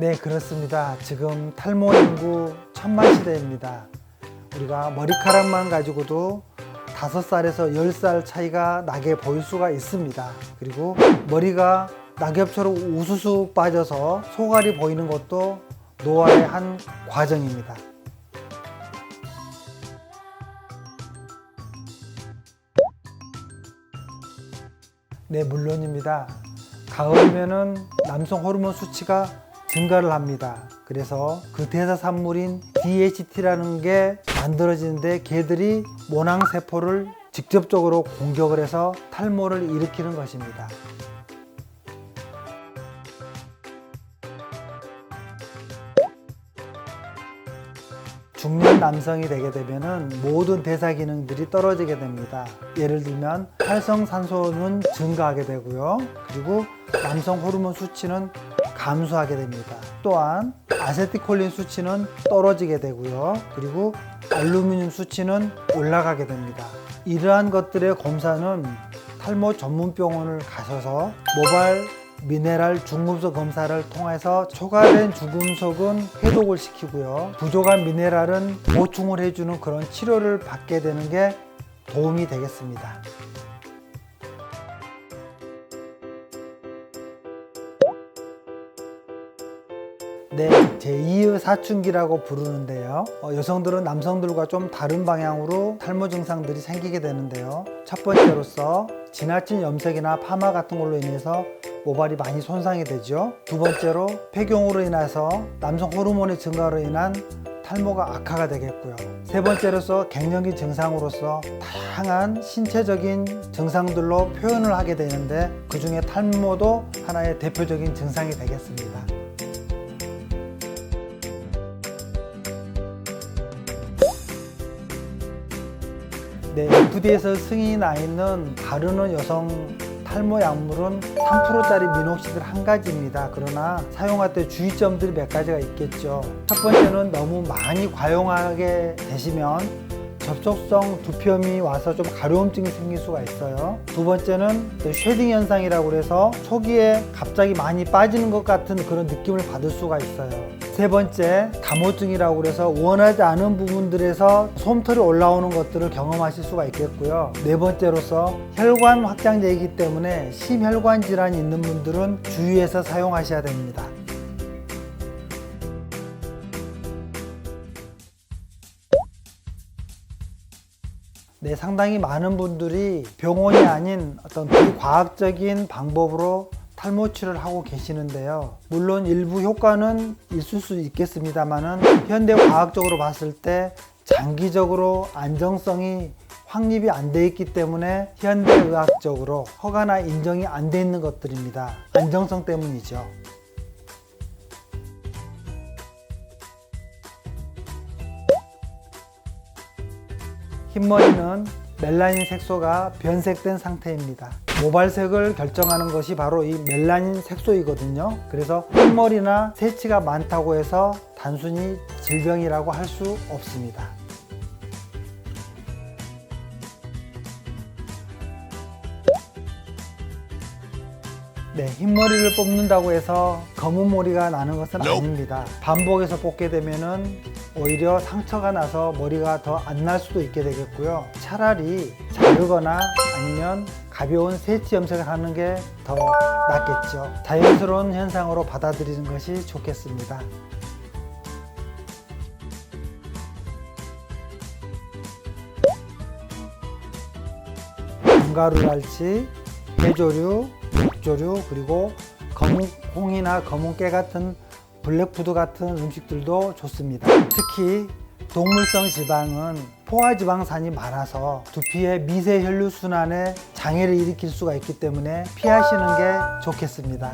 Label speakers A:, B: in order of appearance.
A: 네, 그렇습니다. 지금 탈모 인구 1000만 시대입니다. 우리가 머리카락만 가지고도 5살에서 10살 차이가 나게 보일 수가 있습니다. 그리고 머리가 낙엽처럼 우수수 빠져서 소갈이 보이는 것도 노화의 한 과정입니다. 네, 물론입니다. 가을이면은 남성 호르몬 수치가 증가를 합니다. 그래서 그 대사 산물인 DHT라는 게 만들어지는데 걔들이 모낭세포를 직접적으로 공격을 해서 탈모를 일으키는 것입니다. 중년 남성이 되게 되면은 모든 대사 기능들이 떨어지게 됩니다. 예를 들면 활성산소는 증가하게 되고요. 그리고 남성 호르몬 수치는 감소하게 됩니다. 또한 아세틸콜린 수치는 떨어지게 되고요. 그리고 알루미늄 수치는 올라가게 됩니다. 이러한 것들의 검사는 탈모 전문 병원을 가셔서 모발 미네랄 중금속 검사를 통해서 초과된 중금속은 해독을 시키고요. 부족한 미네랄은 보충을 해주는 그런 치료를 받게 되는 게 도움이 되겠습니다. 네, 제2의 사춘기라고 부르는데요. 여성들은 남성들과 좀 다른 방향으로 탈모 증상들이 생기게 되는데요. 첫 번째로서 지나친 염색이나 파마 같은 걸로 인해서 모발이 많이 손상이 되죠. 두 번째로 폐경으로 인해서 남성 호르몬의 증가로 인한 탈모가 악화가 되겠고요. 세 번째로서 갱년기 증상으로서 다양한 신체적인 증상들로 표현을 하게 되는데 그 중에 탈모도 하나의 대표적인 증상이 되겠습니다. 네, FDA에서 승인이 나 있는 바르는 여성 탈모 약물은 3%짜리 미녹시딜 한 가지입니다. 그러나 사용할 때 주의점들이 몇 가지가 있겠죠. 첫 번째는 너무 많이 과용하게 되시면 접촉성 두피염이 와서 좀 가려움증이 생길 수가 있어요. 두 번째는 쉐딩 현상이라고 해서 초기에 갑자기 많이 빠지는 것 같은 그런 느낌을 받을 수가 있어요. 세 번째, 감호증이라고 해서 원하지 않은 부분들에서 솜털이 올라오는 것들을 경험하실 수가 있겠고요. 네 번째로서 혈관 확장제이기 때문에 심혈관 질환이 있는 분들은 주의해서 사용하셔야 됩니다. 네, 상당히 많은 분들이 병원이 아닌 어떤 비과학적인 방법으로 탈모 치료를 하고 계시는데요. 물론 일부 효과는 있을 수 있겠습니다만은 현대 과학적으로 봤을 때 장기적으로 안정성이 확립이 안 돼 있기 때문에 현대의학적으로 허가나 인정이 안 돼 있는 것들입니다. 안정성 때문이죠. 흰머리는 멜라닌 색소가 변색된 상태입니다. 모발색을 결정하는 것이 바로 이 멜라닌 색소이거든요. 그래서 흰머리나 새치가 많다고 해서 단순히 질병이라고 할 수 없습니다. 네, 흰머리를 뽑는다고 해서 검은 머리가 나는 것은 아닙니다. 반복해서 뽑게 되면은 오히려 상처가 나서 머리가 더 안 날 수도 있게 되겠고요. 차라리 자르거나 아니면 가벼운 세치 염색을 하는 게 더 낫겠죠. 자연스러운 현상으로 받아들이는 것이 좋겠습니다. 견과류랄지 해조류, 녹조류, 그리고 검은 콩이나 검은 깨 같은 블랙푸드 같은 음식들도 좋습니다. 특히 동물성 지방은 포화지방산이 많아서 두피의 미세 혈류 순환에 장애를 일으킬 수가 있기 때문에 피하시는 게 좋겠습니다.